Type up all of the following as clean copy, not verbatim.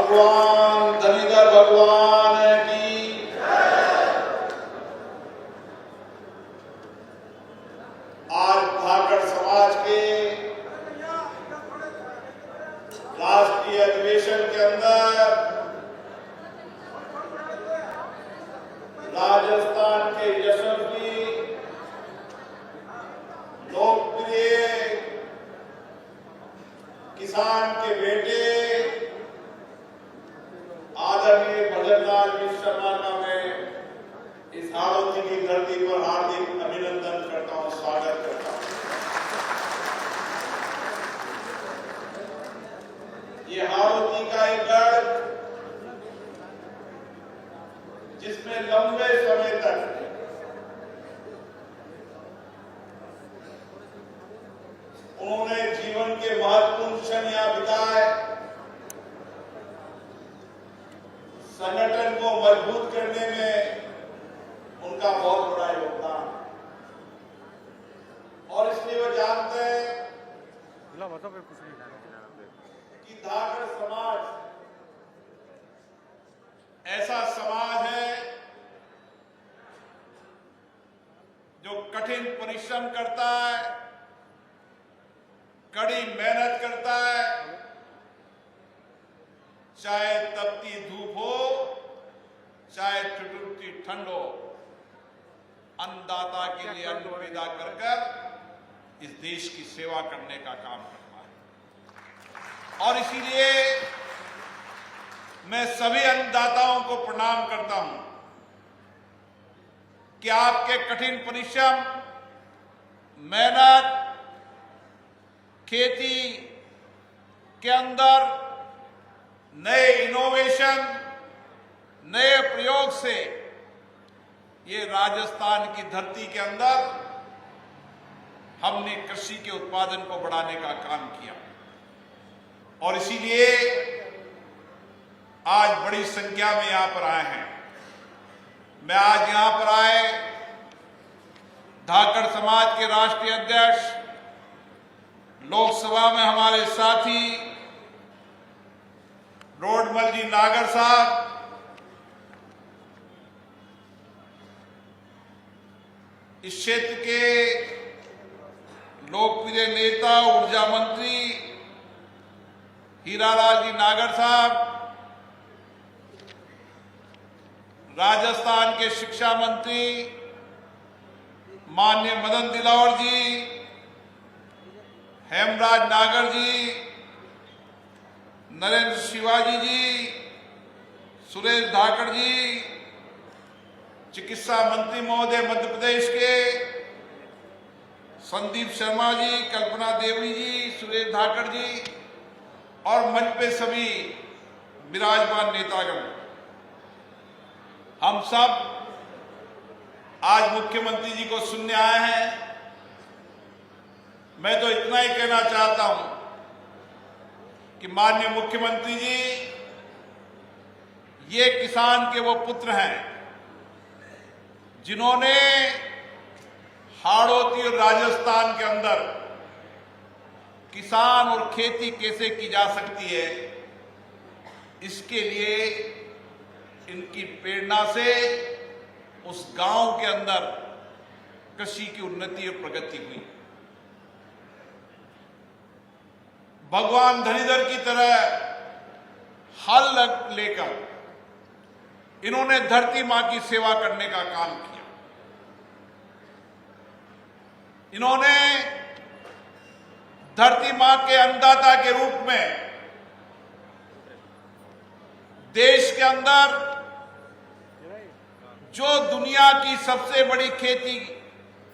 भगवान धनीधर भगवान की। आज धाकड़ समाज के राष्ट्रीय अधिवेशन के अंदर राजस्थान के यशस्वी लोकप्रिय किसान के बेटे आदरणीय भजनलाल मिश्र शर्मा का मैं इस हाड़ौती की धरती पर हार्दिक अभिनंदन करता हूं, स्वागत करता हूं। ये हाड़ौती का एक गढ़ जिसमें लंबे समय तक उन्होंने जीवन के महत्वपूर्ण क्षण यहां बिताए, संगठन को मजबूत करने में उनका बहुत बड़ा योगदान। और इसलिए वो जानते हैं कि धाकड़ समाज ऐसा समाज है जो कठिन परिश्रम करता है, कड़ी मेहनत करता है, चाहे तपती धूप हो, चाहे ठिठुरती ठंड हो, अन्नदाता के लिए अन्न पैदा कर कर इस देश की सेवा करने का काम करता है। और इसीलिए मैं सभी अन्नदाताओं को प्रणाम करता हूं कि आपके कठिन परिश्रम, मेहनत, खेती के अंदर नए इनोवेशन, नए प्रयोग से ये राजस्थान की धरती के अंदर हमने कृषि के उत्पादन को बढ़ाने का काम किया। और इसीलिए आज बड़ी संख्या में यहां पर आए हैं। मैं आज यहां पर आए धाकड़ समाज के राष्ट्रीय अध्यक्ष, लोकसभा में हमारे साथी रोडमल जी नागर साहब, इस क्षेत्र के लोकप्रिय नेता ऊर्जा मंत्री हीरालाल जी नागर साहब, राजस्थान के शिक्षा मंत्री माननीय मदन दिलौर जी, हेमराज नागर जी, नरेंद्र शिवाजी जी, सुरेश धाकड़ जी, चिकित्सा मंत्री महोदय मध्य प्रदेश के संदीप शर्मा जी, कल्पना देवी जी, सुरेश धाकड़ जी और मंच पे सभी विराजमान नेतागण, हम सब आज मुख्यमंत्री जी को सुनने आए हैं। मैं तो इतना ही कहना चाहता हूं कि माननीय मुख्यमंत्री जी, ये किसान के वो पुत्र हैं जिन्होंने हाड़ौती और राजस्थान के अंदर किसान और खेती कैसे की जा सकती है, इसके लिए इनकी प्रेरणा से उस गांव के अंदर कृषि की उन्नति और प्रगति हुई। भगवान धनीधर की तरह हल लेकर इन्होंने धरती मां की सेवा करने का काम किया। इन्होंने धरती मां के अन्नदाता के रूप में देश के अंदर जो दुनिया की सबसे बड़ी खेती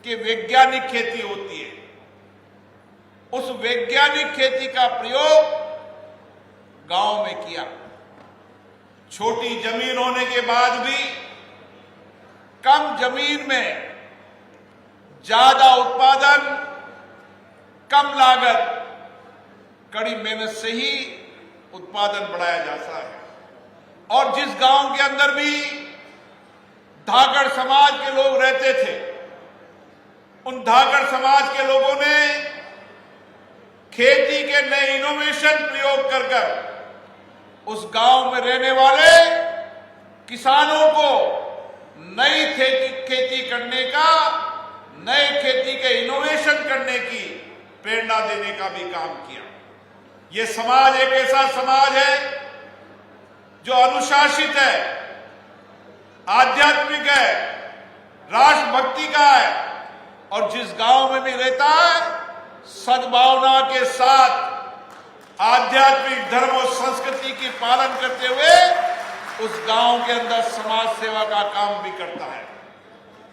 की वैज्ञानिक खेती होती है, उस वैज्ञानिक खेती का प्रयोग गांव में किया। छोटी जमीन होने के बाद भी कम जमीन में ज्यादा उत्पादन, कम लागत, कड़ी मेहनत से ही उत्पादन बढ़ाया जाता है। और जिस गांव के अंदर भी धाकड़ समाज के लोग रहते थे, उन धाकड़ समाज के लोगों ने खेती के नए इनोवेशन प्रयोग कर उस गांव में रहने वाले किसानों को नई खेती करने का, नए खेती के इनोवेशन करने की प्रेरणा देने का भी काम किया। ये समाज एक ऐसा समाज है जो अनुशासित है, आध्यात्मिक है, राष्ट्रभक्ति का है, और जिस गांव में भी रहता है सद्भावना के साथ आध्यात्मिक धर्म और संस्कृति की पालन करते हुए उस गांव के अंदर समाज सेवा का काम भी करता है।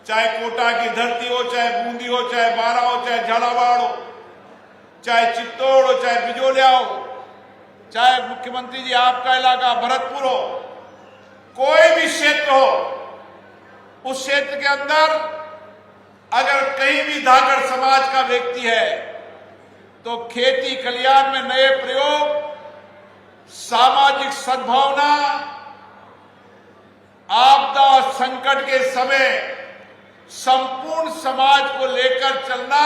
चाहे कोटा की धरती हो, चाहे बूंदी हो, चाहे बारा हो, चाहे झालावाड़ हो, चाहे चित्तौड़ हो, चाहे बिजोलिया हो, चाहे मुख्यमंत्री जी आपका इलाका भरतपुर हो, कोई भी क्षेत्र हो, उस क्षेत्र के अंदर अगर कहीं भी धाकड़ समाज का व्यक्ति है तो खेती कल्याण में नए प्रयोग, सामाजिक सद्भावना, आपदा संकट के समय संपूर्ण समाज को लेकर चलना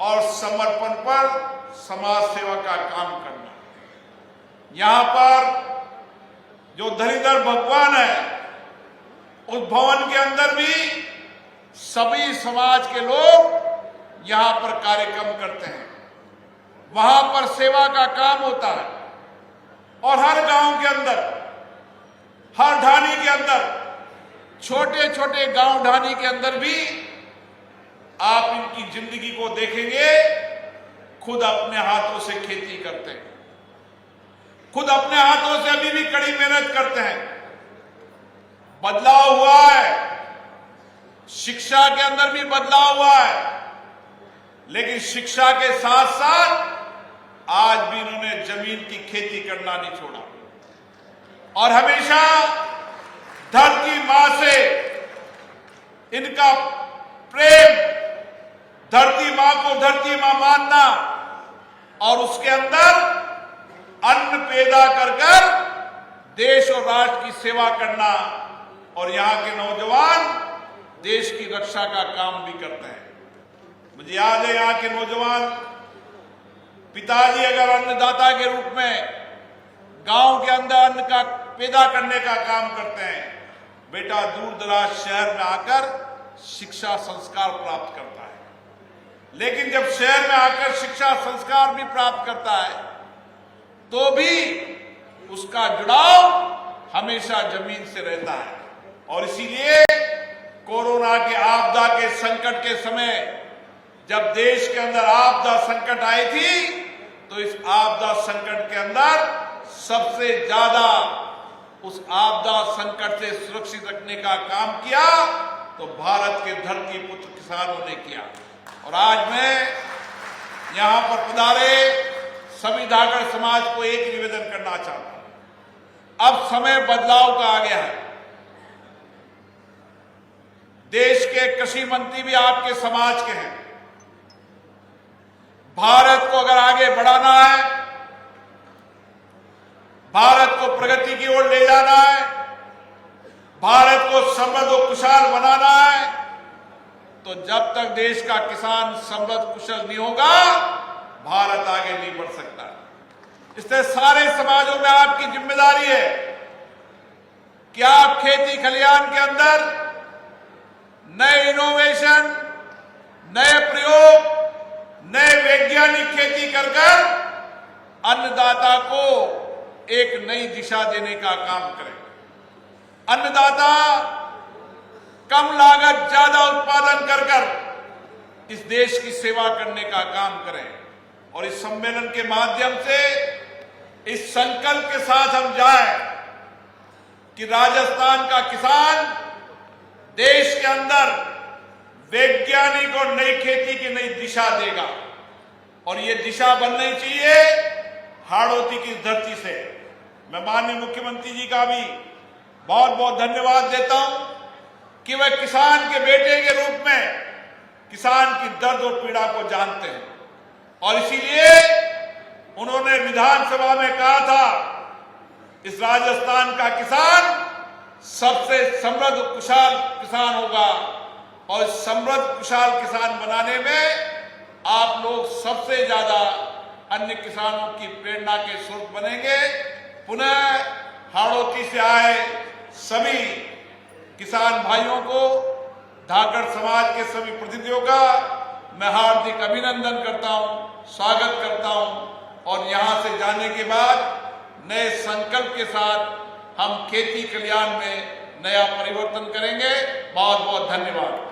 और समर्पण पर समाज सेवा का काम करना। यहां पर जो धरीधर भगवान है, उस भवन के अंदर भी सभी समाज के लोग यहां पर कार्यक्रम करते हैं, वहां पर सेवा का काम होता है। और हर गांव के अंदर, हर ढाणी के अंदर, छोटे छोटे गांव ढाणी के अंदर भी आप इनकी जिंदगी को देखेंगे, खुद अपने हाथों से खेती करते हैं, खुद अपने हाथों से अभी भी कड़ी मेहनत करते हैं। बदलाव हुआ है, शिक्षा के अंदर भी बदलाव हुआ है, लेकिन शिक्षा के साथ साथ आज भी इन्होंने जमीन की खेती करना नहीं छोड़ा और हमेशा धरती मां से इनका प्रेम, धरती मां को धरती मां मानना और उसके अंदर अन्न पैदा कर देश और राष्ट्र की सेवा करना। और यहां के नौजवान देश की रक्षा का काम भी करते हैं। मुझे याद है यहां के नौजवान पिताजी अगर अन्नदाता के रूप में गांव के अंदर अन्न का पैदा करने का काम करते हैं, बेटा दूर दराज शहर में आकर शिक्षा संस्कार प्राप्त करता है। लेकिन जब शहर में आकर शिक्षा संस्कार भी प्राप्त करता है तो भी उसका जुड़ाव हमेशा जमीन से रहता है। और इसीलिए कोरोना के आपदा के संकट के समय जब देश के अंदर आपदा संकट आई थी, तो इस आपदा संकट के अंदर सबसे ज्यादा उस आपदा संकट से सुरक्षित रखने का काम किया तो भारत के धरती पुत्र किसानों ने किया। और आज मैं यहां पर पधारे सभी धाकड़ समाज को एक निवेदन करना चाहता हूं। अब समय बदलाव का आ गया है। देश के कृषि मंत्री भी आपके समाज के हैं। भारत को अगर आगे बढ़ाना है, भारत को प्रगति की ओर ले जाना है, भारत को समृद्ध और कुशल बनाना है, तो जब तक देश का किसान समृद्ध कुशल नहीं होगा, भारत आगे नहीं बढ़ सकता। इसलिए सारे समाजों में आपकी जिम्मेदारी है कि आप खेती खलियान के अंदर नए इनोवेशन, नए प्रयोग, नए वैज्ञानिक खेती कर अन्नदाता को एक नई दिशा देने का काम करें। अन्नदाता कम लागत ज्यादा उत्पादन कर इस देश की सेवा करने का काम करें। और इस सम्मेलन के माध्यम से इस संकल्प के साथ हम जाएं कि राजस्थान का किसान देश के अंदर वैज्ञानिक और नई खेती की नई दिशा देगा। और ये दिशा बननी चाहिए हाड़ौती की धरती से। मैं माननीय मुख्यमंत्री जी का भी बहुत बहुत धन्यवाद देता हूं कि वह किसान के बेटे के रूप में किसान की दर्द और पीड़ा को जानते हैं। और इसीलिए उन्होंने विधानसभा में कहा था, इस राजस्थान का किसान सबसे समृद्ध कुशल किसान होगा और समृद्ध कुशल किसान बनाने में आप लोग सबसे ज्यादा अन्य किसानों की प्रेरणा के स्रोत बनेंगे। पुनः बालोती से आए सभी किसान भाइयों को, धाकड़ समाज के सभी प्रतिनिधियों का मैं हार्दिक अभिनंदन करता हूं, स्वागत करता हूं और यहां से जाने के बाद नए संकल्प के साथ हम खेती कल्याण में नया परिवर्तन करेंगे। बहुत बहुत धन्यवाद।